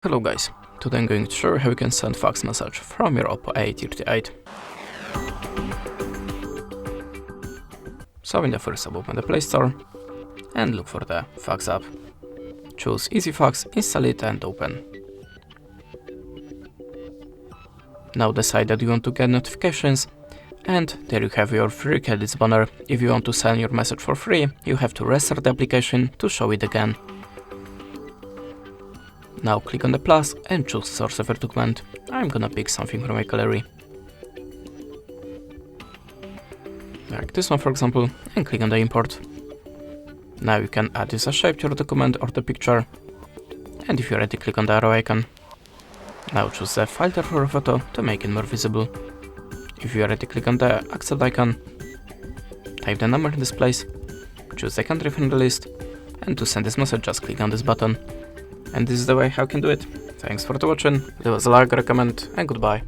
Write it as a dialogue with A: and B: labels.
A: Hello guys, today I'm going to show you how you can send fax message from your OPPO A38. So in the first step, open the Play Store and look for the fax app. Choose Easy Fax, install it and open. Now decide that you want to get notifications, and there you have your free credits banner. If you want to send your message for free, you have to restart the application to show it again. Now click on the plus and choose source of your document. I'm gonna pick something from my gallery, like this one for example, and click on the import. Now you can add this as shape to your document or the picture, and if you're ready, click on the arrow icon. Now choose the filter for a photo to make it more visible. If you are ready, click on the accept icon, type the number in this place, choose the country from the list, and to send this message just click on this button. And this is the way how you can do it. Thanks for watching, leave us a like, recommend, and goodbye.